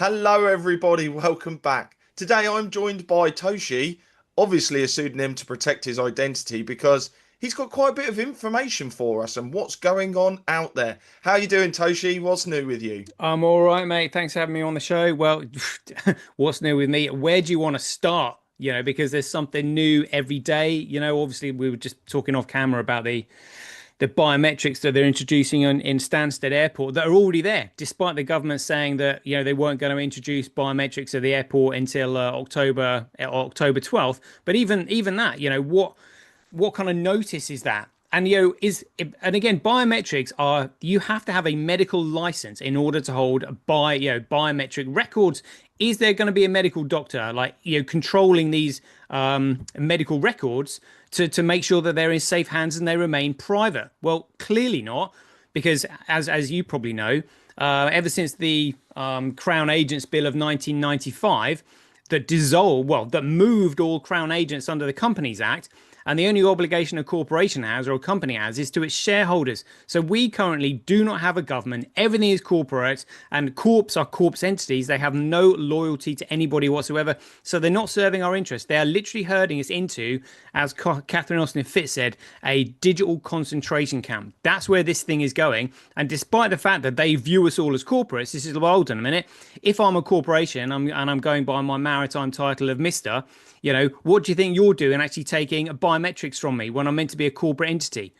Hello, everybody. Welcome back. Today, I'm joined by Toshi, obviously a pseudonym to protect his identity because he's got quite a bit of information for us and what's going on out there. How you doing, Toshi? What's new with you? I'm all right, mate. Thanks for having me on the show. Well, what's new with me? Where do you want to start? Because there's something new every day. Obviously we were just talking off camera about the biometrics that they're introducing in Stansted Airport that are already there, despite the government saying that they weren't going to introduce biometrics at the airport until October 12th. But even that, what kind of notice is that? And and again, biometrics are you have to have a medical license in order to hold biometric records. Is there going to be a medical doctor like controlling these medical records to make sure that they're in safe hands and they remain private? Well, clearly not, because as you probably know, ever since the Crown Agents Bill of 1995 that moved all Crown agents under the Companies Act. And the only obligation a corporation has or a company has is to its shareholders. So we currently do not have a government. Everything is corporate, and corps are corpse entities. They have no loyalty to anybody whatsoever. So they're not serving our interests. They are literally herding us into, as Catherine Austin Fitts said, a digital concentration camp. That's where this thing is going. And despite the fact that they view us all as corporates, this is, well, hold on a minute. If I'm a corporation and I'm going by my maritime title of Mr., what do you think you're doing actually taking biometrics from me when I'm meant to be a corporate entity?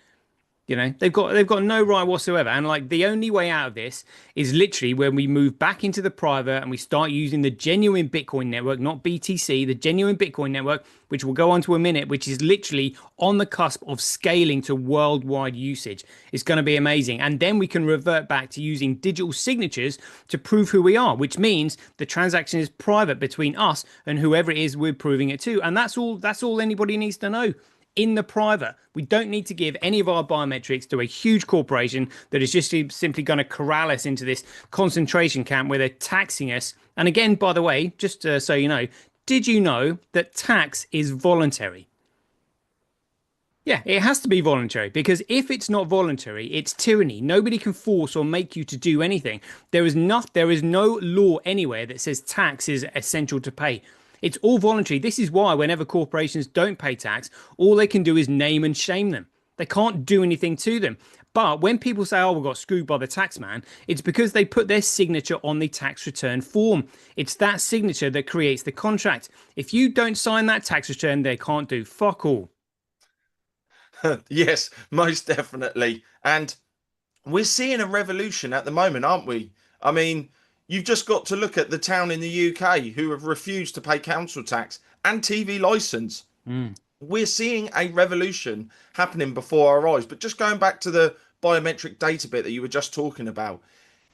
They've got no right whatsoever. And like the only way out of this is literally when we move back into the private and we start using the genuine Bitcoin network, not BTC, the genuine Bitcoin network, which we'll go on to a minute, which is literally on the cusp of scaling to worldwide usage. It's going to be amazing. And then we can revert back to using digital signatures to prove who we are, which means the transaction is private between us and whoever it is we're proving it to. And that's all anybody needs to know. In the private, we don't need to give any of our biometrics to a huge corporation that is just simply going to corral us into this concentration camp where they're taxing us. And again, by the way, just so you know, did you know that tax is voluntary? Yeah, it has to be voluntary, because if it's not voluntary, it's tyranny. Nobody can force or make you to do anything. There is no law anywhere that says tax is essential to pay. It's all voluntary. This is why whenever corporations don't pay tax, all they can do is name and shame them. They can't do anything to them. But when people say, oh, we got screwed by the tax man, it's because they put their signature on the tax return form. It's that signature that creates the contract. If you don't sign that tax return, they can't do fuck all. Yes, most definitely. And we're seeing a revolution at the moment, aren't we? I mean, you've just got to look at the town in the UK who have refused to pay council tax and TV license. Mm. We're seeing a revolution happening before our eyes. But just going back to the biometric data bit that you were just talking about,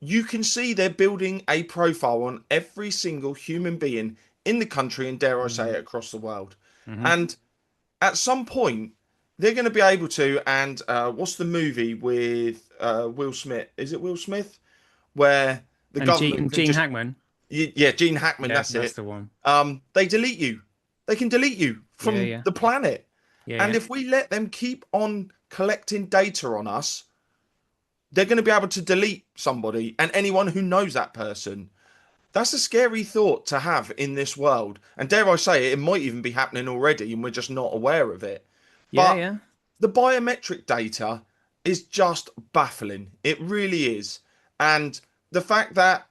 you can see they're building a profile on every single human being in the country and, dare I say Mm. it, across the world. Hmm. And at some point, they're going to be able to. And what's the movie with Will Smith? Is it Will Smith? Where the And Gene, government and can Gene just, Hackman. yeah, Gene Hackman, Yeah, that's that's it. the one. They delete you. They can delete you Yeah, from yeah, the planet. yeah, And yeah. if we let them keep on collecting data on us, they're going to be able to delete somebody and anyone who knows that person. That's a scary thought to have in this world. And dare I say it, it might even be happening already and we're just not aware of it. Yeah, But yeah. the biometric data is just baffling. It really is. And the fact that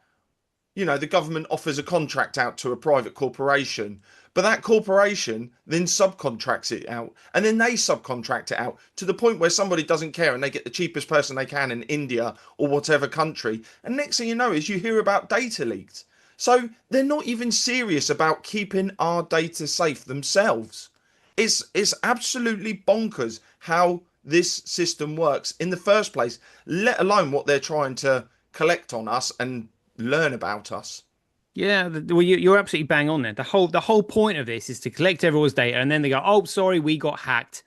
the government offers a contract out to a private corporation, but that corporation then subcontracts it out, and then they subcontract it out to the point where somebody doesn't care and they get the cheapest person they can in India or whatever country. And next thing you know is you hear about data leaks. So they're not even serious about keeping our data safe themselves. It's absolutely bonkers how this system works in the first place, let alone what they're trying to collect on us and learn about us. Yeah, well, you're absolutely bang on there. The whole point of this is to collect everyone's data, and then they go, "Oh, sorry, we got hacked."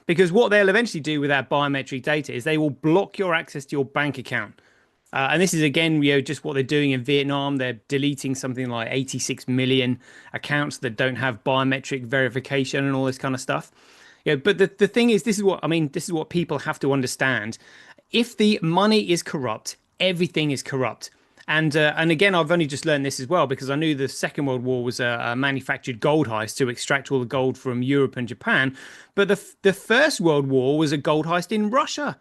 Because what they'll eventually do with that biometric data is they will block your access to your bank account. And this is again, just what they're doing in Vietnam. They're deleting something like 86 million accounts that don't have biometric verification and all this kind of stuff. But the thing is, this is what people have to understand. If the money is corrupt, everything is corrupt. And again, I've only just learned this as well because I knew the Second World War was a manufactured gold heist to extract all the gold from Europe and Japan. But the First World War was a gold heist in Russia.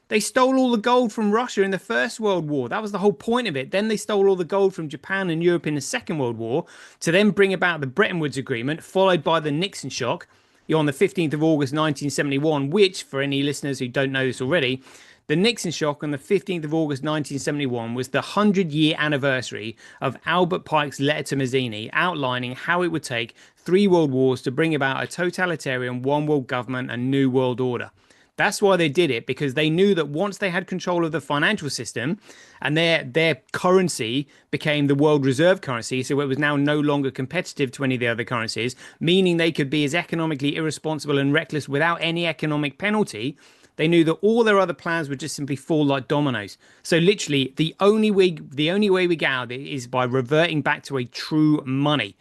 They stole all the gold from Russia in the First World War. That was the whole point of it. Then they stole all the gold from Japan and Europe in the Second World War to then bring about the Bretton Woods Agreement, followed by the Nixon shock on the 15th of August 1971, which, for any listeners who don't know this already, the Nixon shock on the 15th of August 1971 was the 100-year anniversary of Albert Pike's letter to Mazzini outlining how it would take three world wars to bring about a totalitarian one world government and new world order. That's why they did it, because they knew that once they had control of the financial system and their currency became the world reserve currency, so it was now no longer competitive to any of the other currencies, meaning they could be as economically irresponsible and reckless without any economic penalty. They knew that all their other plans would just simply fall like dominoes. So literally, the only way we get out of it is by reverting back to a true money.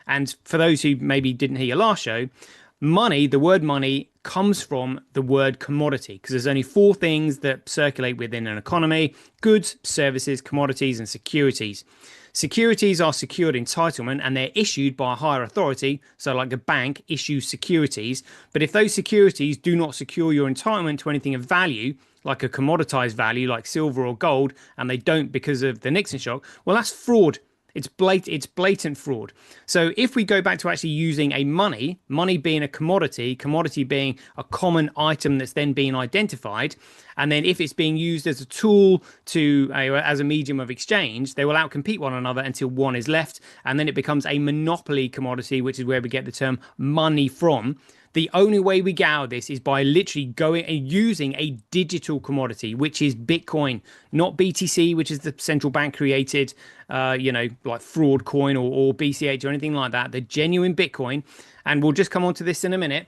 And for those who maybe didn't hear your last show, money, the word money comes from the word commodity, because there's only four things that circulate within an economy: goods, services, commodities, and securities. Securities are secured entitlement and they're issued by a higher authority. So like a bank issues securities. But if those securities do not secure your entitlement to anything of value, like a commoditized value like silver or gold, and they don't because of the Nixon shock, well, that's fraud. It's blatant fraud. So if we go back to actually using a money being a commodity being a common item that's then being identified, and then if it's being used as a tool as a medium of exchange, they will outcompete one another until one is left, and then it becomes a monopoly commodity, which is where we get the term money from. The only way we get out of this is by literally going and using a digital commodity, which is Bitcoin, not BTC, which is the central bank created, like fraud coin or BCH or anything like that. The genuine Bitcoin, and we'll just come on to this in a minute.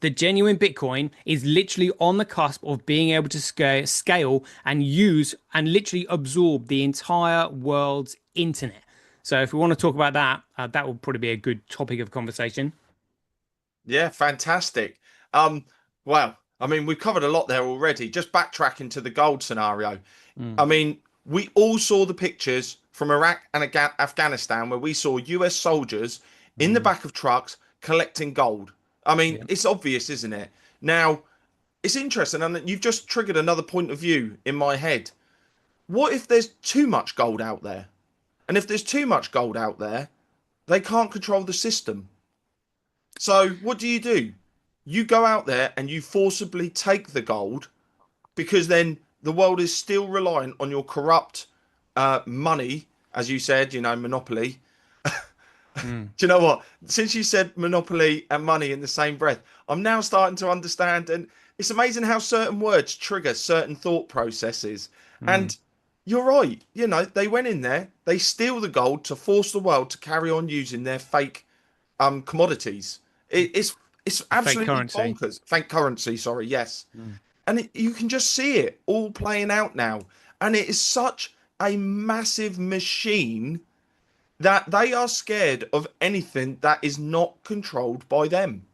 The genuine Bitcoin is literally on the cusp of being able to scale and use and literally absorb the entire world's internet. So if we want to talk about that, that will probably be a good topic of conversation. Yeah, fantastic. Well, I mean, we've covered a lot there already. Just backtracking to the gold scenario. I mean, we all saw the pictures from Iraq and Afghanistan where we saw US soldiers in the Mm. back of trucks collecting gold. I mean, Yeah. it's obvious, isn't it? Now, it's interesting, and you've just triggered another point of view in my head. What if there's too much gold out there? And if there's too much gold out there, they can't control the system. So what do? You go out there and you forcibly take the gold, because then the world is still reliant on your corrupt money, as you said, monopoly. Mm. Do you know what? Since you said monopoly and money in the same breath, I'm now starting to understand. And it's amazing how certain words trigger certain thought processes. Mm. And you're right. They went in there, they steal the gold to force the world to carry on using their fake commodities. It's Fake absolutely currency. bonkers. Fake currency, sorry, yes. Mm. And you can just see it all playing out now. And it is such a massive machine that they are scared of anything that is not controlled by them.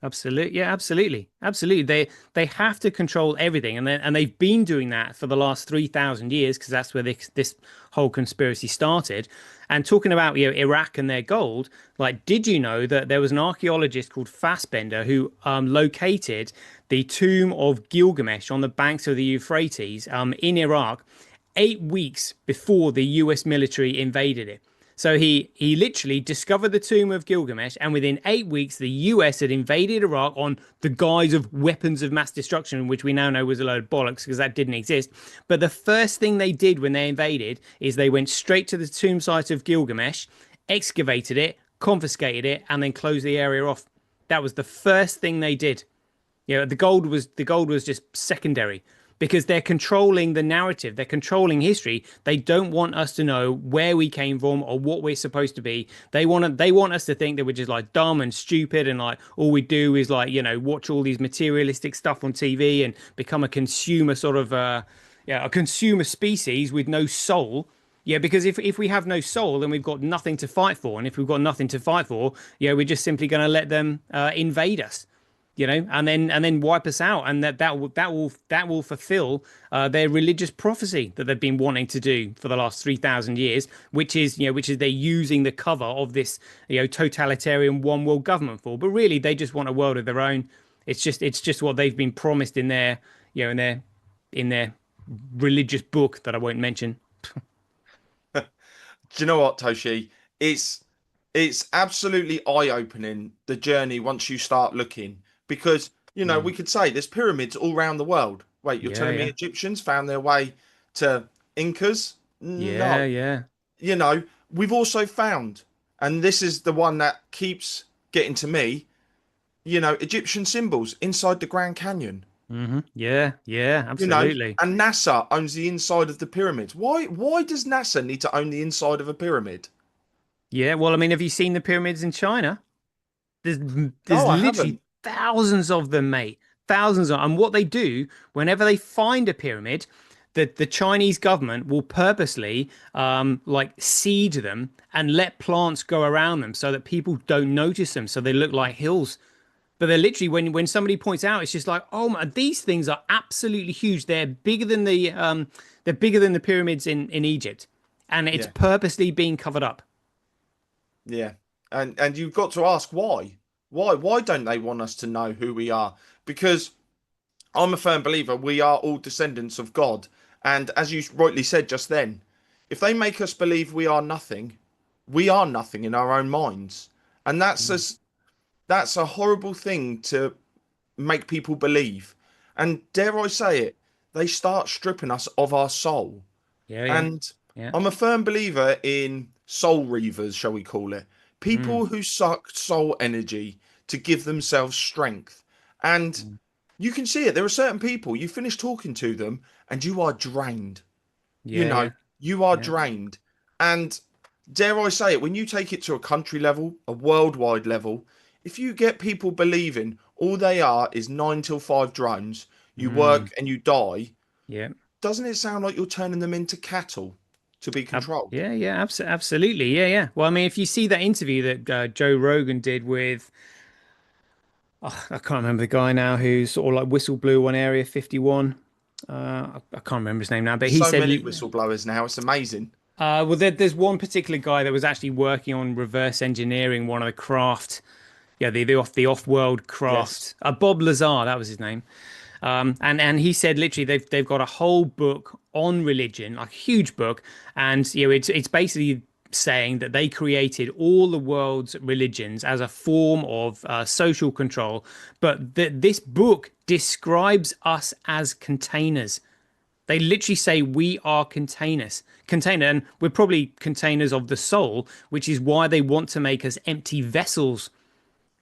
Absolutely. Yeah, absolutely. Absolutely. They have to control everything, and they've been doing that for the last 3,000 years, because that's where this whole conspiracy started. And talking about, Iraq and their gold, like, did you know that there was an archaeologist called Fassbender who located the tomb of Gilgamesh on the banks of the Euphrates in Iraq 8 weeks before the US military invaded it? So he literally discovered the tomb of Gilgamesh, and within 8 weeks, the US had invaded Iraq on the guise of weapons of mass destruction, which we now know was a load of bollocks because that didn't exist. But the first thing they did when they invaded is they went straight to the tomb site of Gilgamesh, excavated it, confiscated it, and then closed the area off. That was the first thing they did. The gold was just secondary, because they're controlling the narrative, they're controlling history. They don't want us to know where we came from or what we're supposed to be. They want us to think that we're just like dumb and stupid, and like all we do is like, watch all these materialistic stuff on TV and become a consumer sort of a consumer species with no soul. Yeah, because if we have no soul, then we've got nothing to fight for. And if we've got nothing to fight for, we're just simply going to let them invade us. and then wipe us out, and that will fulfill their religious prophecy that they've been wanting to do for the last 3,000 years, which is they're using the cover of this totalitarian one world government for, but really they just want a world of their own. It's just what they've been promised in their in their religious book that I won't mention. Do you know what, Toshi? It's it's absolutely eye-opening, the journey once you start looking, because we Mm. could say there's pyramids all around the world. Wait, you're Yeah, telling me yeah, Egyptians found their way to Incas? yeah, No. yeah. We've also found, and this is the one that keeps getting to me, Egyptian symbols inside the Grand Canyon. Yeah, yeah, You know, absolutely. and NASA owns the inside of the pyramids. Why does NASA need to own the inside of a pyramid? Yeah, well, I mean, have you seen the pyramids in China? There's No, there's I literally haven't. thousands of them, mate. Thousands of, and what they do whenever they find a pyramid, the Chinese government will purposely like seed them and let plants grow around them so that people don't notice them, so they look like hills. But they're literally when somebody points out, it's just like, oh my, these things are absolutely huge. They're bigger than the pyramids in Egypt, and it's Yeah, purposely being covered up. yeah. And you've got to ask why. Why don't they want us to know who we are? Because I'm a firm believer we are all descendants of God. And as you rightly said just then, if they make us believe we are nothing in our own minds. And Mm. that's a horrible thing to make people believe. And dare I say it, they start stripping us of our soul. Yeah, yeah, And yeah. I'm a firm believer in soul reavers, shall we call it? Mm. People who suck soul energy to give themselves strength. And Mm. you can see it. There are certain people, you finish talking to them and you are drained. You Yeah, know, yeah, you are yeah. drained. And dare I say it, when you take it to a country level, a worldwide level, if you get people believing all they are is 9 till 5 drones, you Mm. work and you die, Yeah. doesn't it sound like you're turning them into cattle to be controlled? Yeah, yeah, absolutely. Yeah, yeah. Well, I mean, if you see that interview that Joe Rogan did with, oh, I can't remember the guy now who sort of like whistle blew on Area 51. I can't remember his name now, but There's he so said, many whistleblowers now, it's amazing. well, there's one particular guy that was actually working on reverse engineering one of the craft, yeah, the off-world Yes. craft. Bob Lazar, that was his name. And he said literally they've got a whole book on religion, like a huge book, and it's basically saying that they created all the world's religions as a form of social control, but that this book describes us as containers. They literally say we are container, and we're probably containers of the soul, which is why they want to make us empty vessels,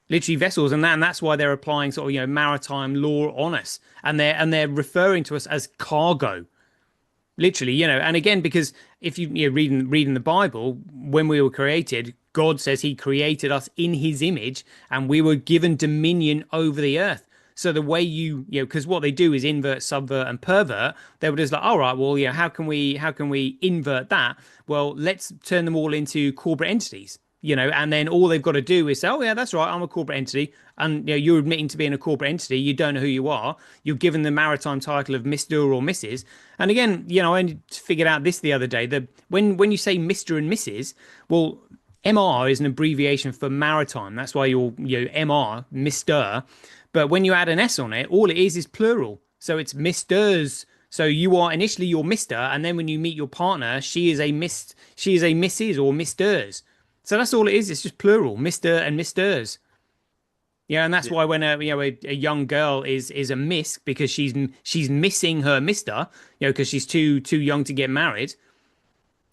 literally vessels, and that's why they're applying sort of maritime law on us, and they're referring to us as cargo, literally, and again, because if reading the Bible, when we were created, God says He created us in His image, and we were given dominion over the earth. So the way because what they do is invert, subvert, and pervert. They were just like, all right, well, how can we invert that? Well, let's turn them all into corporate entities. And then all they've got to do is say, oh yeah, that's right, I'm a corporate entity, and you're admitting to being a corporate entity. You don't know who you are. You're given the maritime title of Mr. or Mrs. And again, I only figured out this the other day that when you say Mr. and Mrs., well, MR is an abbreviation for maritime. That's why you're MR, Mr. But when you add an S on it, all it is plural. So it's Misters. So you are initially your Mr. And then when you meet your partner, she is a Mrs. or Misters. So that's all it is. It's just plural, Mr. and Misters. Yeah, and that's Yeah. why when a young girl is a miss because she's missing her Mister, because she's too young to get married.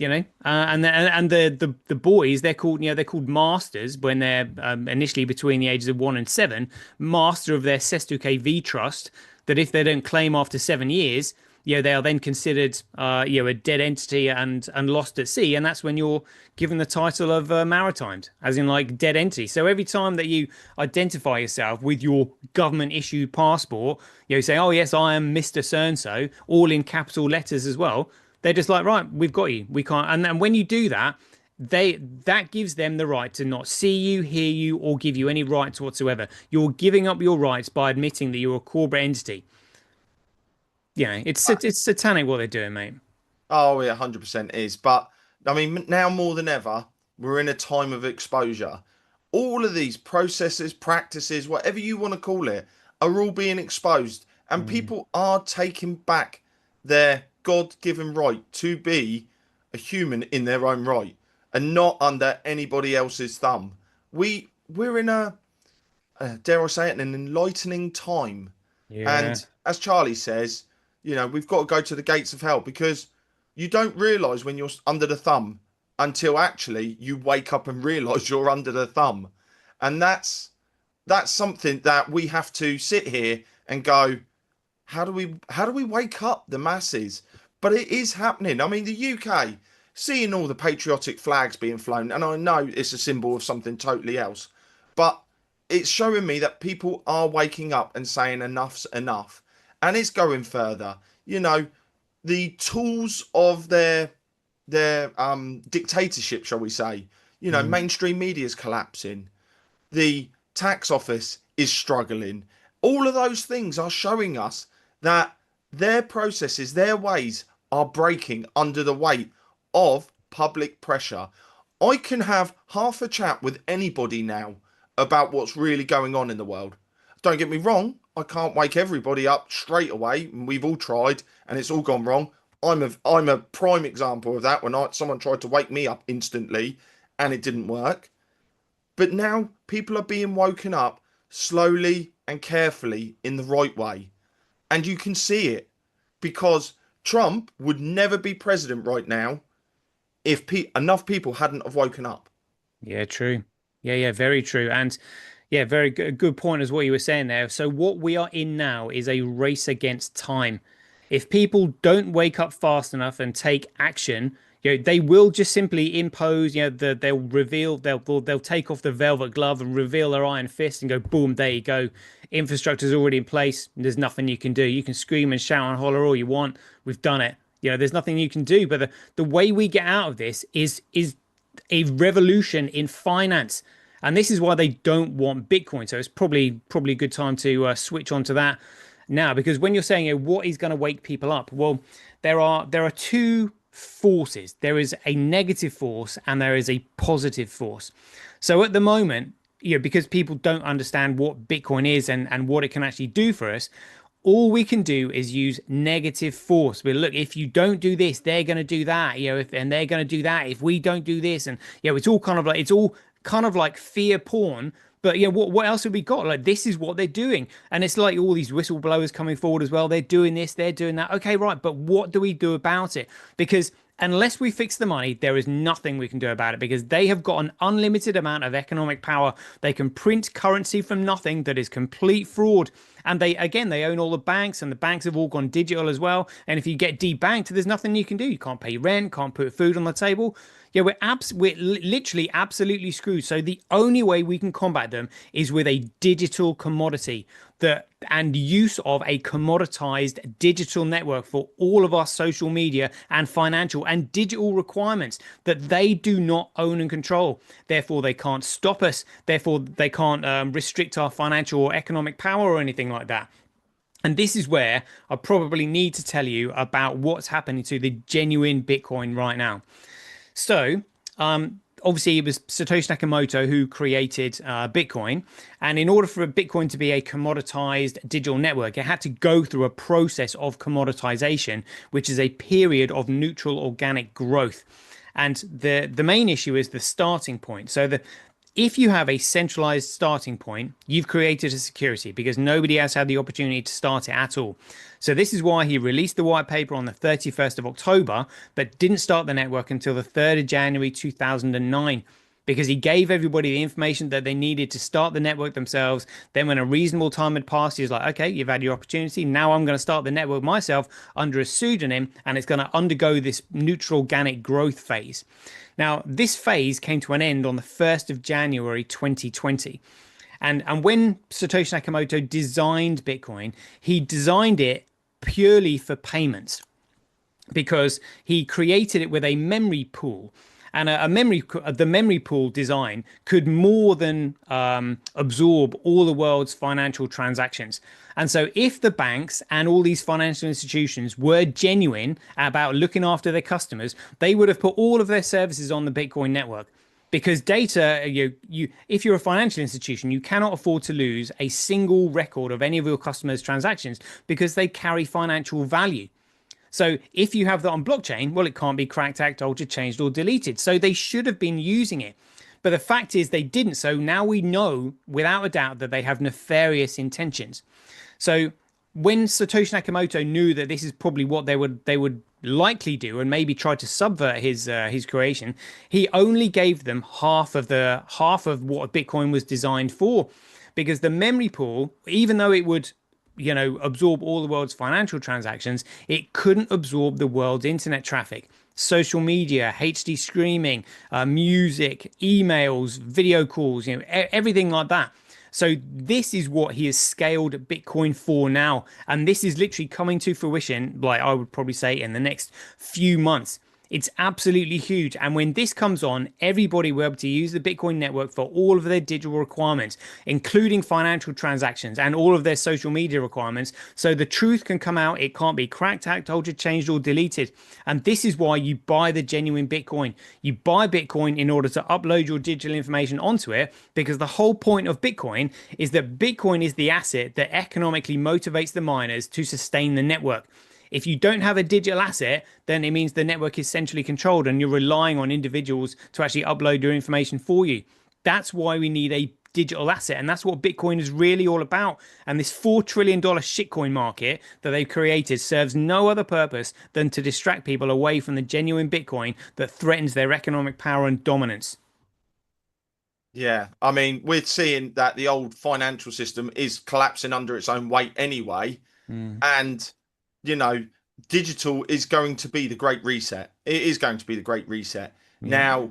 And the boys, they're called masters when they're initially between the ages of 1 and 7, master of their Sestuke V trust. That if they don't claim after 7 years, they are then considered a dead entity and lost at sea, and that's when you're given the title of maritimed, as in like dead entity. So every time that you identify yourself with your government issued passport, you say, oh yes, I am Mr. So and so, all in capital letters as well. They're just like, right, we've got you. We can't. And then when you do that, that gives them the right to not see you, hear you, or give you any rights whatsoever. You're giving up your rights by admitting that you're a corporate entity. Yeah, it's satanic what they're doing, mate. Oh, yeah, 100% is. But I mean, now more than ever, we're in a time of exposure. All of these processes, practices, whatever you want to call it, are all being exposed, and Mm. people are taking back their God-given right to be a human in their own right and not under anybody else's thumb. We're in a dare I say it, an enlightening time. Yeah. And as Charlie says, we've got to go to the gates of hell because you don't realise when you're under the thumb until actually you wake up and realise you're under the thumb. And that's something that we have to sit here and go, how do we wake up the masses? But it is happening. I mean, the UK, seeing all the patriotic flags being flown, and I know it's a symbol of something totally else, but it's showing me that people are waking up and saying enough's enough, and it's going further. You know, the tools of their dictatorship, shall we say? Mm. Mainstream media is collapsing, the tax office is struggling. All of those things are showing us that their processes, their ways are breaking under the weight of public pressure. I can have half a chat with anybody now about what's really going on in the world. Don't get me wrong, I can't wake everybody up straight away. We've all tried and it's all gone wrong. I'm a prime example of that when someone tried to wake me up instantly and it didn't work. But now people are being woken up slowly and carefully in the right way. And you can see it because Trump would never be president right now if enough people hadn't have woken up. Yeah, true. Yeah, very true. And yeah, very good point as what you were saying there. So what we are in now is a race against time. If people don't wake up fast enough and take action, they will just simply impose, they'll take off the velvet glove and reveal their iron fist and go, boom, there you go. Infrastructure's already in place. There's nothing you can do. You can scream and shout and holler all you want. We've done it. There's nothing you can do. But the way we get out of this is a revolution in finance. And this is why they don't want Bitcoin. So it's probably a good time to switch on to that now, because when you're saying what is going to wake people up, well, there are two forces. There is a negative force and there is a positive force. So at the moment, because people don't understand what Bitcoin is and what it can actually do for us, all we can do is use negative force. But look, if you don't do this, they're going to do that, and they're going to do that if we don't do this, and it's all kind of like fear porn. But what else have we got? Like this is what they're doing, and it's like all these whistleblowers coming forward as well. They're doing this, they're doing that. Okay, right, but what do we do about it? Because unless we fix the money, there is nothing we can do about it because they have got an unlimited amount of economic power. They can print currency from nothing that is complete fraud. And they own all the banks, and the banks have all gone digital as well. And if you get debanked, there's nothing you can do. You can't pay rent, can't put food on the table. Yeah, we're literally absolutely screwed. So the only way we can combat them is with a digital commodity and use of a commoditized digital network for all of our social media and financial and digital requirements that they do not own and control. Therefore, they can't stop us. Therefore, they can't restrict our financial or economic power or anything like that. And this is where I probably need to tell you about what's happening to the genuine Bitcoin right now. So, obviously, it was Satoshi Nakamoto who created Bitcoin. And in order for Bitcoin to be a commoditized digital network, it had to go through a process of commoditization, which is a period of neutral organic growth. And the main issue is the starting point. So if you have a centralized starting point, you've created a security because nobody else had the opportunity to start it at all. So this is why he released the white paper on the 31st of October, but didn't start the network until the 3rd of January 2009. Because he gave everybody the information that they needed to start the network themselves. Then, when a reasonable time had passed, he was like, okay, you've had your opportunity. Now I'm going to start the network myself under a pseudonym, and it's going to undergo this neutral organic growth phase. Now, this phase came to an end on the 1st of January 2020. And when Satoshi Nakamoto designed Bitcoin, he designed it purely for payments because he created it with a memory pool. and the memory pool design could more than absorb all the world's financial transactions. And so, if the banks and all these financial institutions were genuine about looking after their customers, they would have put all of their services on the Bitcoin network. Because data, if you're a financial institution, you cannot afford to lose a single record of any of your customers' transactions because they carry financial value. So if you have that on blockchain, well, it can't be cracked, hacked, altered, changed, or deleted. So they should have been using it. But the fact is they didn't. So now we know without a doubt that they have nefarious intentions. So when Satoshi Nakamoto knew that this is probably what they would likely do and maybe try to subvert his creation, he only gave them half of what Bitcoin was designed for, because the memory pool, even though it would absorb all the world's financial transactions, it couldn't absorb the world's internet traffic, social media, HD streaming, music, emails, video calls, everything like that. So this is what he has scaled Bitcoin for now. And this is literally coming to fruition, like I would probably say in the next few months. It's absolutely huge. And when this comes on, everybody will be able to use the Bitcoin network for all of their digital requirements, including financial transactions and all of their social media requirements. So the truth can come out. It can't be cracked, hacked, altered, changed, or deleted. And this is why you buy the genuine Bitcoin. You buy Bitcoin in order to upload your digital information onto it, because the whole point of Bitcoin is that Bitcoin is the asset that economically motivates the miners to sustain the network. If you don't have a digital asset, then it means the network is centrally controlled and you're relying on individuals to actually upload your information for you. That's why we need a digital asset. And that's what Bitcoin is really all about. And this $4 trillion shitcoin market that they've created serves no other purpose than to distract people away from the genuine Bitcoin that threatens their economic power and dominance. Yeah, I mean, we're seeing that the old financial system is collapsing under its own weight anyway. Mm, And, you know, digital is going to be the great reset. It is going to be the great reset. yeah. Now,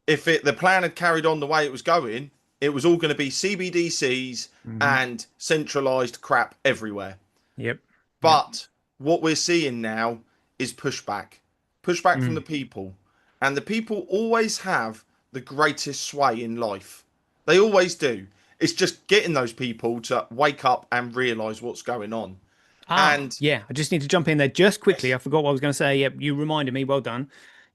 if the plan had carried on the way it was going, it was all going to be CBDCs Hmm. and centralized crap everywhere. Yep. Yep. But what we're seeing now is pushback from the Mm. people. And the people always have the greatest sway in life. They always do. It's just getting those people to wake up and realize what's going on. Ah, And yeah. I just need to jump in there just quickly. yes, I forgot what I was going to say. Yep, you reminded me. Well done.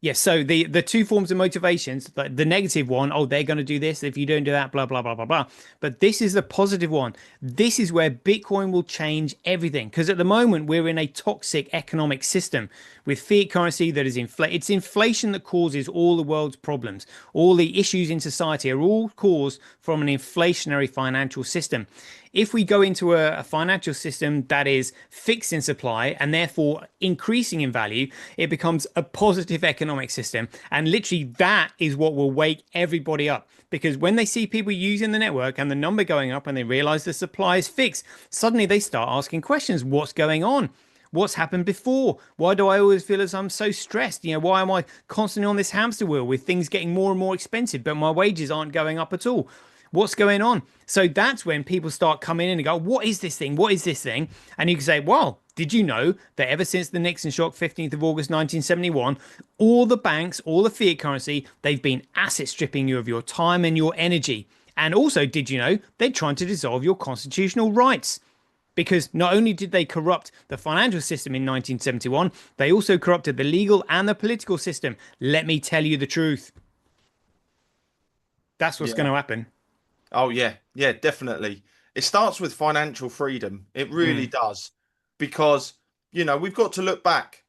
Yes. So the two forms of motivations, like the negative one, oh, they're going to do this if you don't do that, blah blah blah blah blah. But this is the positive one. This is where Bitcoin will change everything, because at the moment we're in a toxic economic system with fiat currency that is inflation. It's inflation that causes all the world's problems. All the issues in society are all caused from an inflationary financial system. If we go into a financial system that is fixed in supply and therefore increasing in value, it becomes a positive economic system. And literally, that is what will wake everybody up. Because when they see people using the network and the number going up and they realize the supply is fixed, suddenly they start asking questions. What's going on? What's happened before? Why do I always feel as I'm so stressed? Why am I constantly on this hamster wheel with things getting more and more expensive, but my wages aren't going up at all? What's going on? So that's when people start coming in and go, what is this thing? What is this thing? And you can say, well, did you know that ever since the Nixon shock, 15th of August 1971, all the banks, all the fiat currency, they've been asset stripping you of your time and your energy. And also, did you know they're trying to dissolve your constitutional rights? Because not only did they corrupt the financial system in 1971, they also corrupted the legal and the political system. Let me tell you the truth. That's what's going yeah. to happen. Oh, yeah. Yeah, definitely. It starts with financial freedom. It really Mm, does. Because, we've got to look back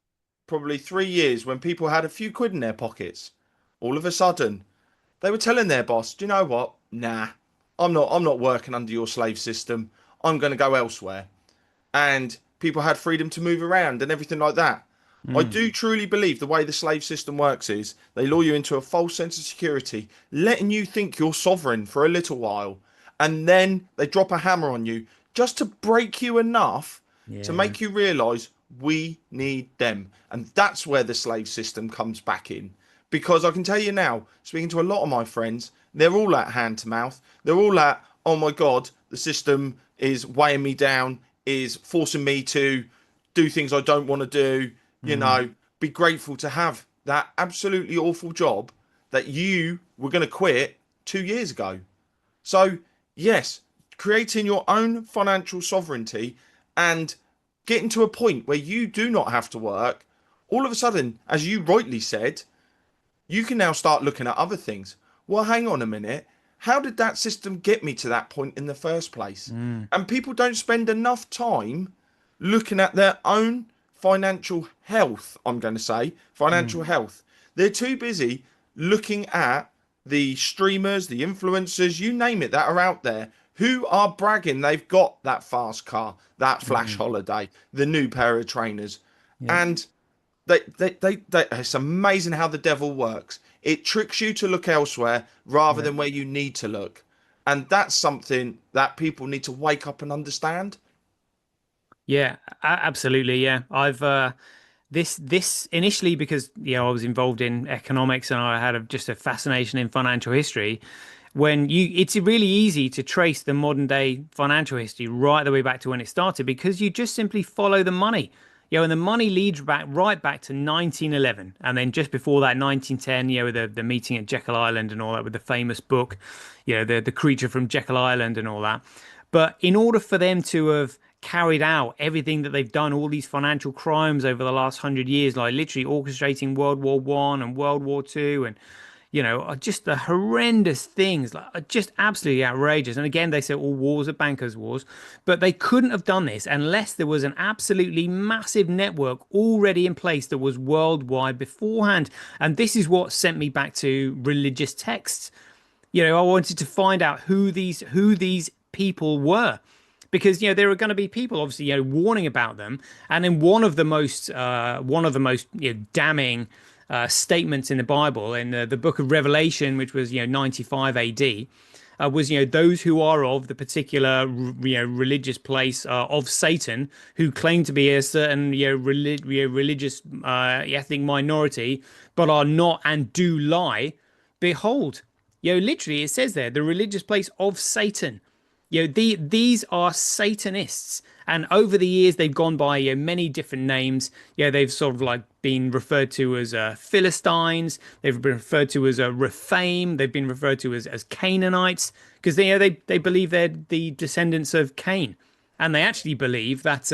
probably 3 years when people had a few quid in their pockets. All of a sudden, they were telling their boss, do you know what? Nah, I'm not working under your slave system. I'm going to go elsewhere. And people had freedom to move around and everything like that. I mm, do truly believe the way the slave system works is they lure you into a false sense of security, letting you think you're sovereign for a little while, and then they drop a hammer on you just to break you enough to yeah. make you realise we need them. And that's where the slave system comes back in. Because I can tell you now, speaking to a lot of my friends, they're all at hand to mouth. They're all at, oh my God, the system is weighing me down, is forcing me to do things I don't want to do, Mm, be grateful to have that absolutely awful job that you were going to quit 2 years ago. So, yes, creating your own financial sovereignty and getting to a point where you do not have to work, all of a sudden, as you rightly said, you can now start looking at other things. Well, hang on a minute. How did that system get me to that point in the first place? Mm, And people don't spend enough time looking at their own financial health. I'm going to say mm. financial health. They're too busy looking at the streamers, the influencers, you name it, that are out there who are bragging they've got that fast car, that flash Mm. holiday, the new pair of trainers. Yeah. And it's amazing how the devil works. It tricks you to look elsewhere rather Yeah. than where you need to look. And that's something that people need to wake up and understand. Yeah, absolutely. Yeah. I've this initially because I was involved in economics and I had just a fascination in financial history. When you It's really easy to trace the modern day financial history right the way back to when it started because you just simply follow the money. And the money leads back right back to 1911, and then just before that, 1910. With the meeting at Jekyll Island and all that, with the famous book, the creature from Jekyll Island and all that. But in order for them to have carried out everything that they've done, all these financial crimes over the last 100 years, like literally orchestrating World War I and World War II, and just the horrendous things, like just absolutely outrageous. And again, they say all wars are bankers' wars, but they couldn't have done this unless there was an absolutely massive network already in place that was worldwide beforehand. And this is what sent me back to religious texts. I wanted to find out who these people were, because there are going to be people obviously warning about them. And then one of the most damning statements in the Bible, in the book of Revelation, which was 95 AD, was those who are of the particular religious place of Satan, who claim to be a certain religious ethnic minority, but are not and do lie. Behold, literally it says there, the religious place of Satan. These are Satanists, and over the years they've gone by many different names. They've sort of like been referred to as Philistines. They've been referred to as Rephaim. They've been referred to as Canaanites, because they believe they're the descendants of Cain, and they actually believe that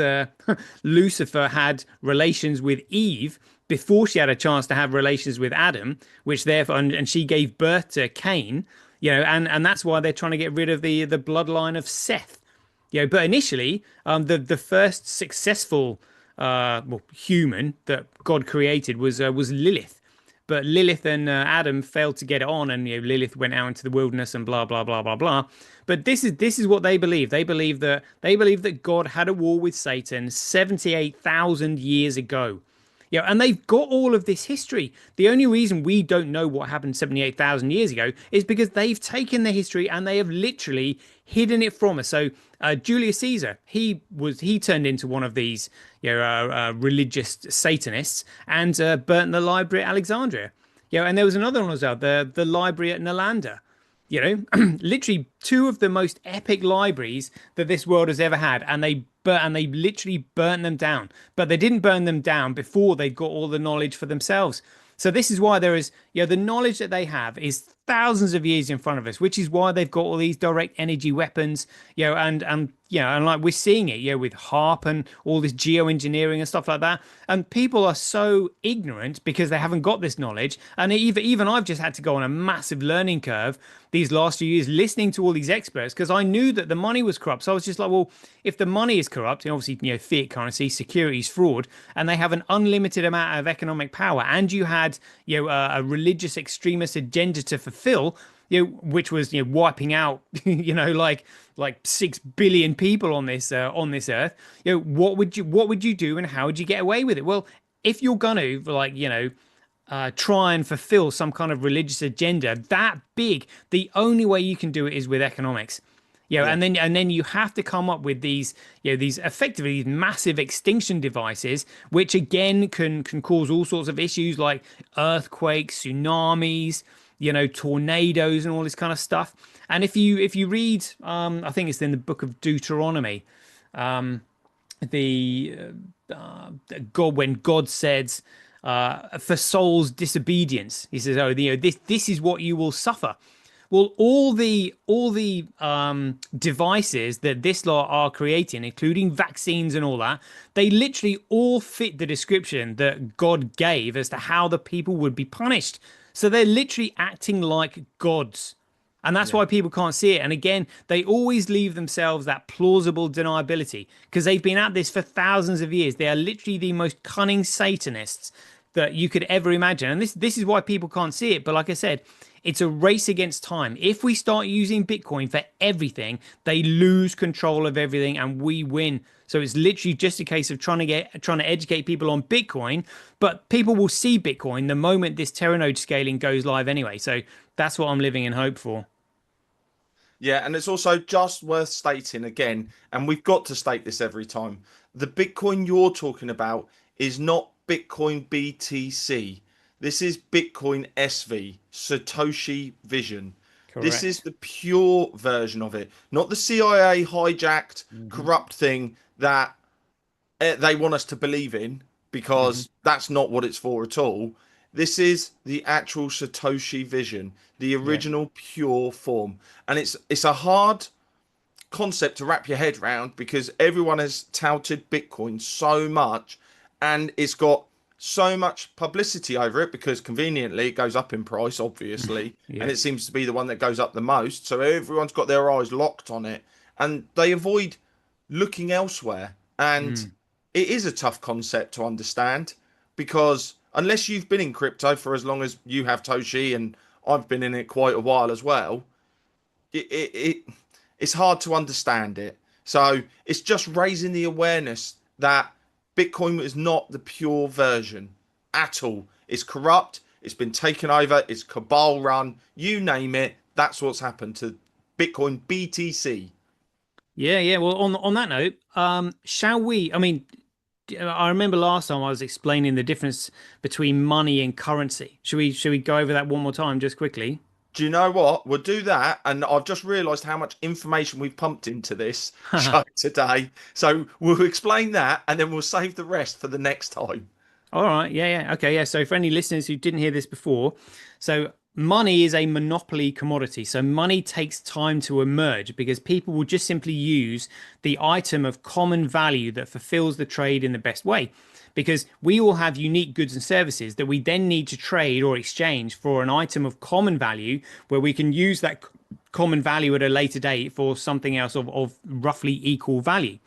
Lucifer had relations with Eve before she had a chance to have relations with Adam, which therefore and she gave birth to Cain. And that's why they're trying to get rid of the bloodline of Seth. But initially, the first successful human that God created was Lilith. But Lilith and Adam failed to get it on, and Lilith went out into the wilderness and blah blah blah blah blah. But this is what they believe. They believe that God had a war with Satan 78,000 years ago. And they've got all of this history. The only reason we don't know what happened 78,000 years ago is because they've taken the history and they have literally hidden it from us. So Julius Caesar, he turned into one of these religious Satanists and burnt the library at Alexandria. And there was another one as well, the library at Nalanda. Literally two of the most epic libraries that this world has ever had, and they literally burnt them down. But they didn't burn them down before they got all the knowledge for themselves. So this is why there is, the knowledge that they have is thousands of years in front of us, which is why they've got all these direct energy weapons, and like we're seeing it, with HARP and all this geoengineering and stuff like that. And people are so ignorant because they haven't got this knowledge. And even I've just had to go on a massive learning curve these last few years listening to all these experts, because I knew that the money was corrupt. So I was just like, well, if the money is corrupt, and obviously, fiat currency, securities, fraud, and they have an unlimited amount of economic power, and you had, a religious extremist agenda to fulfill, which was wiping out like 6 billion people on this earth. What would you do, and how would you get away with it? Well, if you're gonna try and fulfill some kind of religious agenda that big, the only way you can do it is with economics. Yeah. And then you have to come up with these effectively these massive extinction devices, which again can cause all sorts of issues like earthquakes, tsunamis, tornadoes, and all this kind of stuff. And if you read, I think it's in the book of Deuteronomy, the God, when God said, for soul's disobedience. He says, "Oh, this is what you will suffer." Well, all the devices that this lot are creating, including vaccines and all that, they literally all fit the description that God gave as to how the people would be punished. So they're literally acting like gods. And that's Yeah. why people can't see it. And again, they always leave themselves that plausible deniability because they've been at this for thousands of years. They are literally the most cunning Satanists that you could ever imagine. And this is why people can't see it. But like I said, it's a race against time. If we start using Bitcoin for everything, they lose control of everything and we win. So it's literally just a case of trying to educate people on Bitcoin, but people will see Bitcoin the moment this Terranode scaling goes live anyway. So that's what I'm living in hope for. Yeah, and it's also just worth stating again, and we've got to state this every time. The Bitcoin you're talking about is not Bitcoin BTC. This is Bitcoin SV, Satoshi Vision. This is Correct. the pure version of it, not the CIA hijacked, Hmm. corrupt thing that they want us to believe in, Hmm. because that's not what it's for at all. This is the actual Satoshi Vision, the Yeah. original pure form, and it's a hard concept to wrap your head around because everyone has touted Bitcoin so much, and it's got so much publicity over it because conveniently it goes up in price, obviously, and Yeah. it seems to be the one that goes up the most. So everyone's got their eyes locked on it, and they avoid looking elsewhere. And Mm. it is a tough concept to understand because unless you've been in crypto for as long as you have, Toshi, and I've been in it quite a while as well, it it's hard to understand it. So it's just raising the awareness that Bitcoin is not the pure version at all. It's corrupt. It's been taken over. It's cabal run. You name it. That's what's happened to Bitcoin BTC. Yeah, yeah. Well, on that note, shall we? I mean, I remember last time I was explaining the difference between money and currency. Should we go over that one more time just quickly? Do you know what? We'll do that. And I've just realised how much information we've pumped into this show today. So we'll explain that and then we'll save the rest for the next time. All right. Yeah, yeah. Okay, yeah. So for any listeners who didn't hear this before, so money is a monopoly commodity. So money takes time to emerge because people will just simply use the item of common value that fulfills the trade in the best way. Because we all have unique goods and services that we then need to trade or exchange for an item of common value where we can use that common value at a later date for something else of roughly equal value.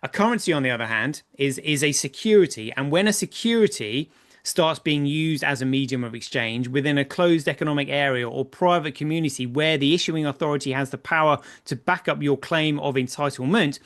A currency, on the other hand, is a security, and when a security starts being used as a medium of exchange within a closed economic area or private community where the issuing authority has the power to back up your claim of entitlement,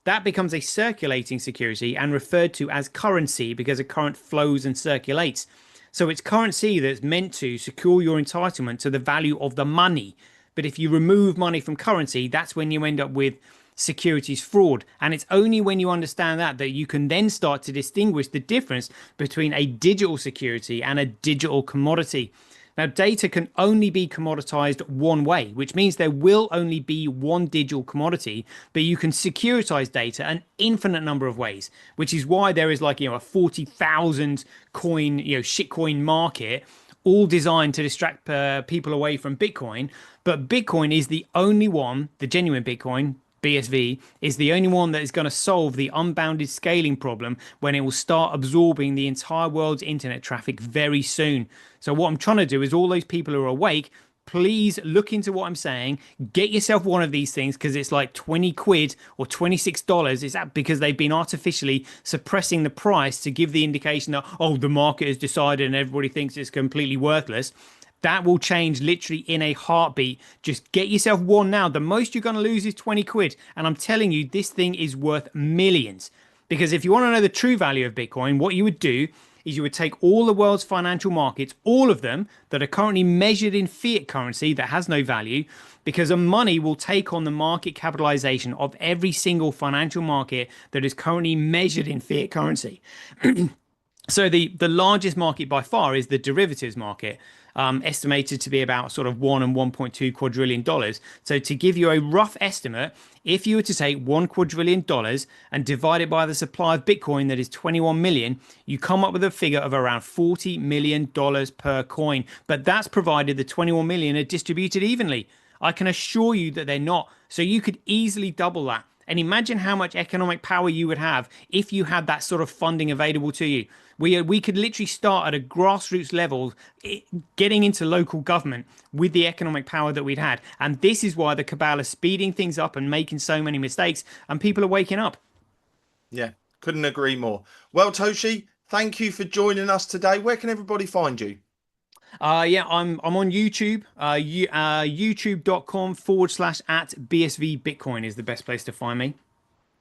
that becomes a circulating security and referred to as currency because a current flows and circulates. So it's currency that's meant to secure your entitlement to the value of the money. But if you remove money from currency, that's when you end up with securities fraud. And it's only when you understand that that you can then start to distinguish the difference between a digital security and a digital commodity. Now, data can only be commoditized one way, which means there will only be one digital commodity, but you can securitize data an infinite number of ways, which is why there is like, a 40,000 coin, shitcoin market, all designed to distract people away from Bitcoin. But Bitcoin is the only one, the genuine Bitcoin, BSV, is the only one that is going to solve the unbounded scaling problem when it will start absorbing the entire world's internet traffic very soon. So, what I'm trying to do is all those people who are awake, please look into what I'm saying. Get yourself one of these things because it's like 20 quid or $26. Is that because they've been artificially suppressing the price to give the indication that, oh, the market has decided and everybody thinks it's completely worthless? That will change literally in a heartbeat. Just get yourself one now. The most you're going to lose is 20 quid. And I'm telling you, this thing is worth millions. Because if you want to know the true value of Bitcoin, what you would do is you would take all the world's financial markets, all of them that are currently measured in fiat currency that has no value, because a money will take on the market capitalization of every single financial market that is currently measured in fiat currency. So the largest market by far is the derivatives market. estimated to be about sort of 1 and 1.2 quadrillion dollars. So to give you a rough estimate, if you were to take $1 quadrillion and divide it by the supply of Bitcoin, that is 21 million, you come up with a figure of around $40 million per coin. But that's provided the 21 million are distributed evenly. I can assure you that they're not. So you could easily double that. And imagine how much economic power you would have if you had that sort of funding available to you. We could literally start at a grassroots level, getting into local government with the economic power that we'd had. And this is why the cabal is speeding things up and making so many mistakes, and people are waking up. Yeah, couldn't agree more. Well, Toshi, thank you for joining us today. Where can everybody find you? Yeah, I'm on YouTube. YouTube.com/ at BSV Bitcoin is the best place to find me.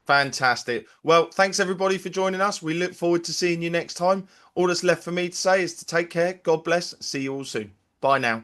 Fantastic. Well, thanks everybody for joining us. We look forward to seeing you next time. All that's left for me to say is to take care. God bless. See you all soon. Bye now.